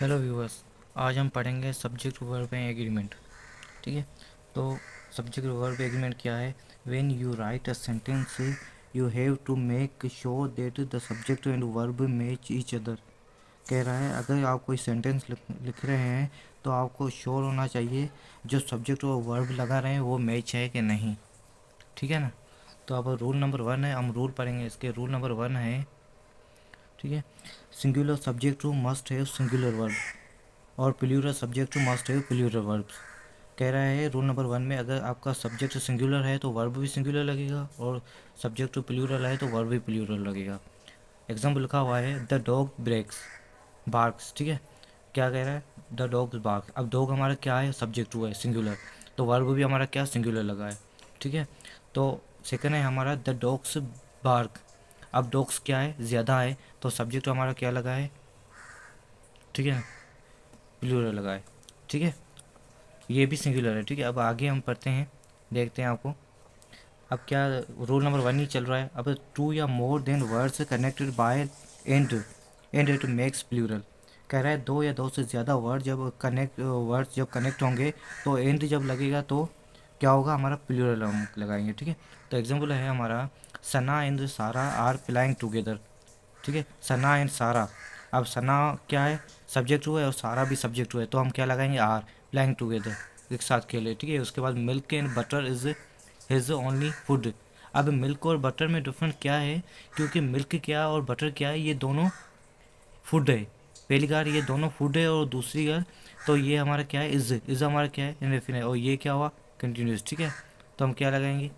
Hello viewers. आज हम पढ़ेंगे सब्जेक्ट वर्ब एग्रीमेंट। ठीक है। तो सब्जेक्ट वर्ब एग्रीमेंट क्या है? When you write a sentence you have to make sure that the subject and verb match each other. कह रहा है अगर आप कोई सेंटेंस लिख रहे हैं तो आपको श्योर होना चाहिए जो सब्जेक्ट और वर्ब लगा रहे हैं वो मैच है कि नहीं। ठीक है ना। तो अब रूल नंबर 1 है, हम रूल पढ़ेंगे इसके। रूल नंबर 1 है, ठीक है, singular subject must have singular verb और plural subject must have plural verbs. कह रहा है रूल नंबर 1 में अगर आपका सब्जेक्ट सिंगुलर है तो वर्ब भी सिंगुलर लगेगा और सब्जेक्ट प्लूरल है तो वर्ब भी प्लूरल लगेगा। एग्जाम्पल लिखा हुआ है द डॉग ब्रेक्स बार्क्स। ठीक है। क्या कह रहा है? The dog barks. अब डॉग हमारा क्या है? सब्जेक्ट हुआ है सिंगुलर, तो वर्ब भी हमारा क्या सिंगुलर लगा है। ठीक है। तो सेकंड है हमारा द डॉग्स बार्क। अब डॉग्स क्या है? ज़्यादा है, तो सब्जेक्ट हमारा क्या लगा है? ठीक है, प्लूरल लगा है। ठीक है, ये भी सिंगुलर है। ठीक है, अब आगे हम पढ़ते हैं, देखते हैं आपको अब क्या। रूल नंबर 1 ही चल रहा है। अब टू या more than words connected by and it makes plural. कह रहा है दो या दो से ज़्यादा वर्ड्स जब कनेक्ट होंगे तो एंड जब लगेगा तो क्या होगा? हमारा प्लूरल हम लगाएंगे। ठीक है। तो एग्जाम्पल है हमारा सना एंड सारा आर प्लाइंग टुगेदर। ठीक है, सना एंड सारा। अब सना क्या है? सब्जेक्ट हुआ है और सारा भी सब्जेक्ट हुआ है, तो हम क्या लगाएंगे? आर प्लाइंग टुगेदर, एक साथ खेले। ठीक है, उसके बाद milk and butter is his only food. अब मिल्क और बटर में डिफरेंस क्या है? क्योंकि मिल्क क्या और बटर क्या है? ये दोनों फूड है। पहली बार ये दोनों फूड है और दूसरी बार तो ये हमारा क्या है? इज हमारा क्या है? इनडेफिनिट। और ये क्या हुआ? कंटिन्यूस। ठीक है, तो हम क्या लगाएंगे?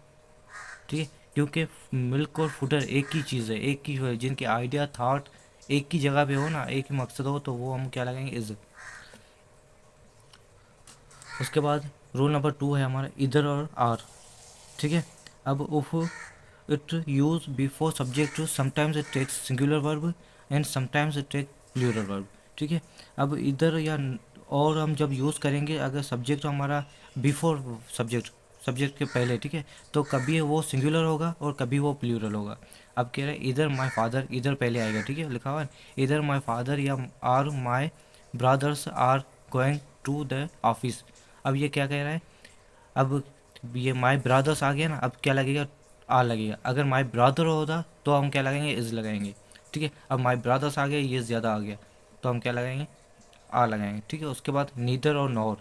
ठीक है, क्योंकि मिल्क और फूडर एक ही चीज़ है, एक ही है, जिनके आइडिया थाट एक ही जगह पे हो ना, एक ही मकसद हो, तो वो हम क्या लगाएंगे? इज। उसके बाद रूल नंबर 2 है हमारा इधर और आर। ठीक है। अब of it use before subject sometimes it takes singular verb and sometimes it take plural verb. ठीक है। अब इधर या और हम जब यूज़ करेंगे अगर सब्जेक्ट हमारा बिफोर सब्जेक्ट के पहले, ठीक है, तो कभी वो सिंगुलर होगा और कभी वो प्लूरल होगा। अब कह रहे हैं इधर माय फादर, इधर पहले आएगा। ठीक है, लिखा हुआ है इधर माय फादर या are my brothers are going to the office. अब ये क्या कह रहा है? अब ये माई ब्रदर्स आ गया ना, अब क्या लगेगा? आ लगेगा। अगर माई ब्रदर होता तो हम क्या लगाएंगे? इज लगाएंगे। ठीक है, अब माई ब्रदर्स आ गया, ये ज़्यादा आ गया, तो हम क्या लगाएंगे? आ लगाएंगे। ठीक है, उसके बाद नीदर और नॉर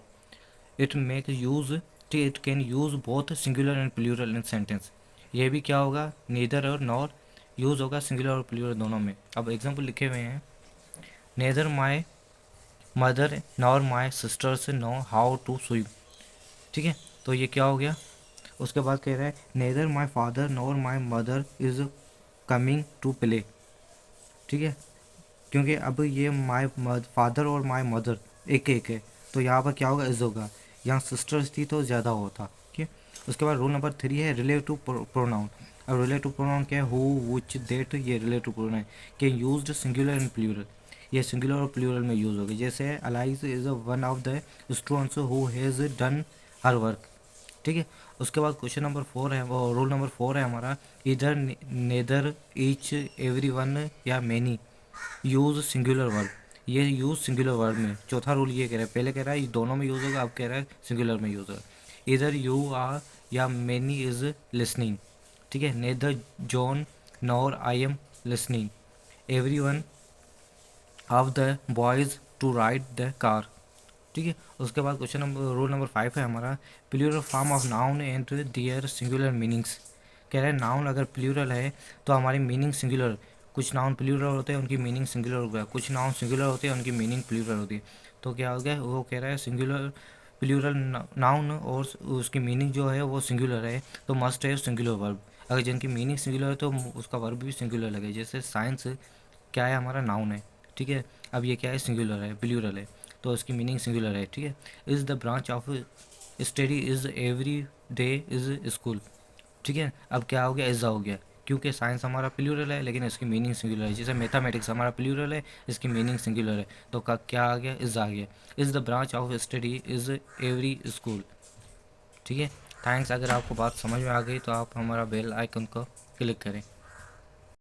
इट मेक यूज़, ठीक, it can use both singular and plural in sentence. ये भी क्या होगा? नीदर और नॉर यूज़ होगा सिंगुलर और प्लूरल दोनों में। अब एग्जाम्पल लिखे हुए हैं neither my mother nor my sisters know how to swim. ठीक है, तो ये क्या हो गया? उसके बाद कह रहा है neither my father nor my mother is coming to play. ठीक है, क्योंकि अब ये माई फादर और माई मदर एक एक है, तो यहाँ पर क्या होगा? इज होगा। यहाँ सिस्टर्स थी तो ज़्यादा होता। ठीक है। उसके बाद रूल नंबर 3 है रिलेटिव प्रोनाउन। अब रिलेटिव प्रोनाउन क्या है? हु विच देट, ये रिलेटिव प्रोनाउन है कि यूज्ड सिंगुलर एंड प्लूरल। ये सिंगुलर और प्लूरल में यूज़ होगी। जैसे Alice is one of the students who has done her work. ठीक है। उसके बाद क्वेश्चन नंबर 4 है, वो रूल नंबर 4 है हमारा इधर नेदर ईच एवरी वन या मैनी यूज़ सिंगुलर वर्ब। ये यूज़ सिंगुलर वर्ब में चौथा रूल ये कह रहा है। पहले कह रहा है ये दोनों में यूज़ होगा, अब कह रहा है सिंगुलर में यूज़ होगा। इधर यू आर या मैनी इज़ लिसनिंग। ठीक है, neither John nor I am listening every one of the boys to ride the car. ठीक है। उसके बाद क्वेश्चन नंबर रूल नंबर 5 है हमारा plural form of noun and their singular meanings. कह रहे हैं नाउन अगर प्लूरल है तो हमारी मीनिंग सिंगुलर। कुछ नाउन प्लूरल होते हैं, उनकी मीनिंग सिंगुलर हो गया। कुछ नाउन सिंगुलर होते हैं, उनकी मीनिंग प्लूरल होती है। तो क्या हो गया? वो कह रहा है सिंगुलर प्लूरल नाउन और उसकी मीनिंग जो है वो सिंगुलर है तो मस्ट है सिंगुलर वर्ब। अगर जिनकी मीनिंग सिंगुलर है तो उसका वर्ब भी सिंगुलर लगे। जैसे साइंस क्या है? हमारा नाउन है। ठीक है, अब ये क्या है? सिंगुलर है, प्लूरल है, तो इसकी मीनिंग सिंगुलर है। ठीक है। Is the branch of study is every day is school. ठीक है, अब क्या हो गया? इज़ा हो गया, क्योंकि साइंस हमारा प्लूरल है लेकिन इसकी मीनिंग सिंगुलर है। जैसे मैथमेटिक्स हमारा प्लूरल है, इसकी मीनिंग सिंगुलर है, तो का क्या आ गया? इज़ आ गया। Is the branch of study is every school. ठीक है। थैंक्स। अगर आपको बात समझ में आ गई तो आप हमारा बेल आइकन को क्लिक करें।